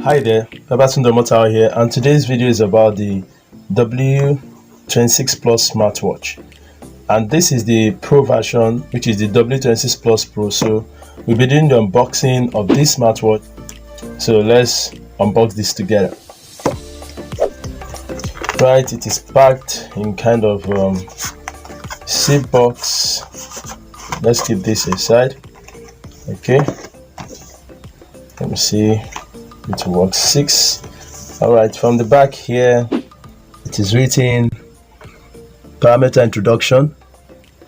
Hi there, Babatunde here, and today's video is about the w26 Plus smartwatch, and this is the Pro version, which is the w26 Plus Pro. So we'll be doing the unboxing of this smartwatch. So let's unbox this together. Right, it is packed in kind of zip box. Let's keep this aside. Okay, let me see. It works 6. All right, from the back here it is written parameter introduction,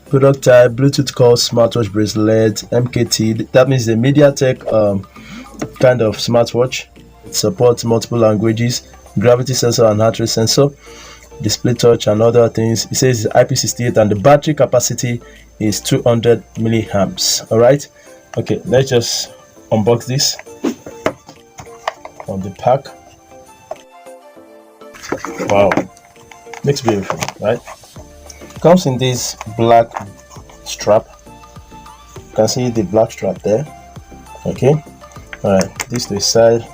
product type, Bluetooth call, smartwatch bracelet, MKT. That means the MediaTek kind of smartwatch. It supports multiple languages, gravity sensor and heart rate sensor, display touch and other things. It says IP68 and the battery capacity is 200 milliamps. All right, okay, let's just unbox this from the pack. Wow, looks beautiful, right? Comes in this black strap. You can see the black strap there. Okay, all right, this to the side,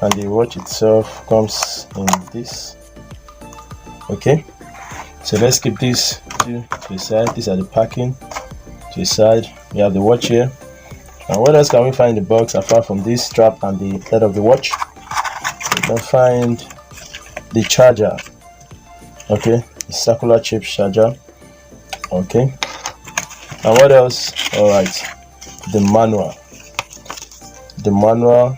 and the watch itself comes in this. Okay, so let's keep this to the side. These are the packing to the side. We have the watch here. And what else can we find in the box apart from this strap and the head of the watch? We can find the charger. Okay, the circular chip charger. Okay, and what else? All right, the manual. The manual,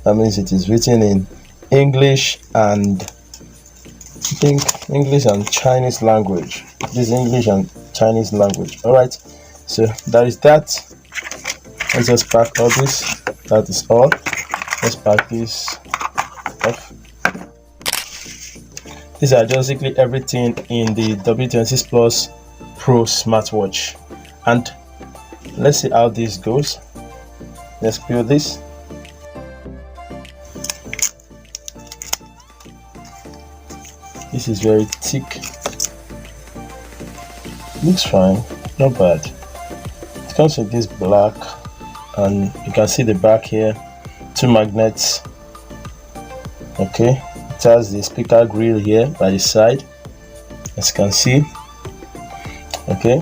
that means it is written in English and I think English and Chinese language. This is English and Chinese language. All right, so that is that. Let's just pack all this. That is all. Let's pack this off. These are basically everything in the w26 Plus Pro smartwatch. And let's see how this goes. Let's peel this. This is very thick. Looks fine, not bad. It comes with this black, and you can see the back here, 2 magnets. Okay, it has the speaker grill here by the side, as you can see. Okay,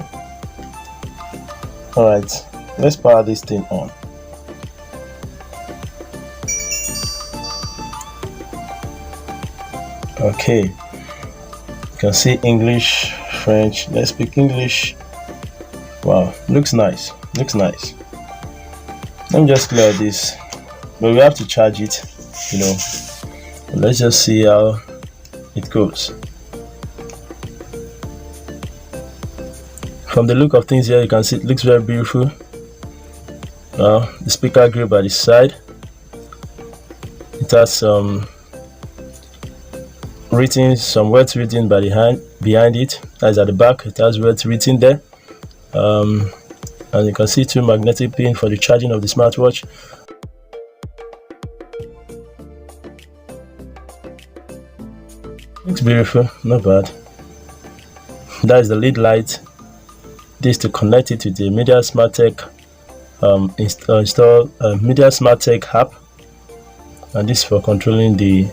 all right, let's power this thing on. Okay, you can see English, French. Let's speak English. Wow, looks nice, looks nice. Let me just clear this, but we have to charge it, you know. Let's just see how it goes. From the look of things here, you can see it looks very beautiful. Now the speaker grill by the side, it has some words written by behind it. That is at the back. It has words written there. And you can see 2 magnetic pins for the charging of the smartwatch. Looks beautiful, not bad. That is the lead light. This to connect it to the Media SmartTech Media SmartTech app, and this for controlling the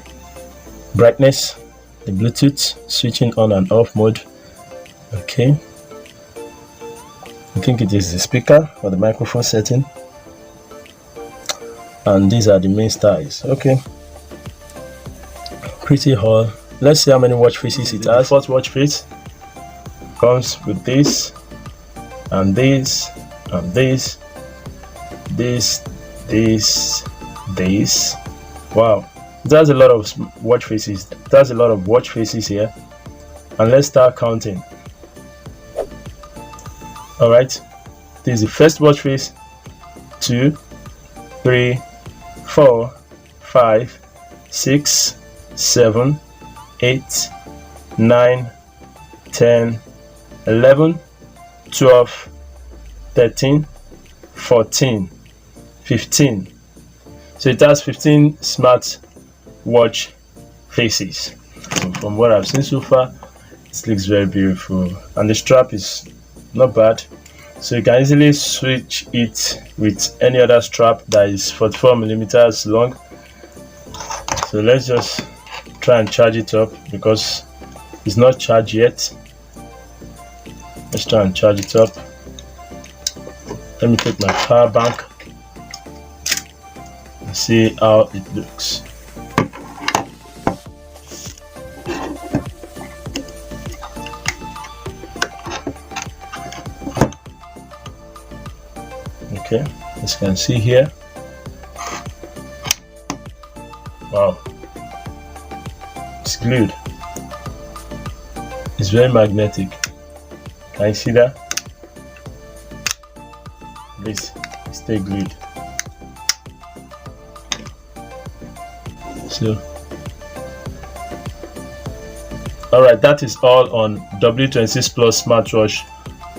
brightness, the Bluetooth switching on and off mode. Okay, I think it is the speaker or the microphone setting, and these are the main styles. Okay, pretty all. Let's see how many watch faces it has. The 4th watch face comes with this and this and this. Wow, it has a lot of watch faces. It has a lot of watch faces here, and let's start counting. All right, this is the first watch face, 2, 3, 4, 5, 6, 7, 8, 9, 10, 11, 12, 13, 14, 15. So it has 15 smart watch faces. So from what I've seen so far, it looks very beautiful, and the strap is not bad. So you can easily switch it with any other strap that is 44 millimeters long. So let's just try and charge it up because it's not charged yet. Let's try and charge it up. Let me take my power bank and see how it looks. Okay, as you can see here. Wow, it's glued. It's very magnetic. Can you see that? Please stay glued. So, alright, that is all on W26 Plus Smartwatch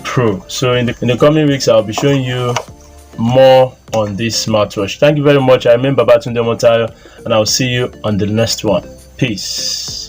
Pro. So in the coming weeks, I'll be showing you more on this smartwatch. Thank you very much. I am Babatunde Motayo, and I'll see you on the next one. Peace.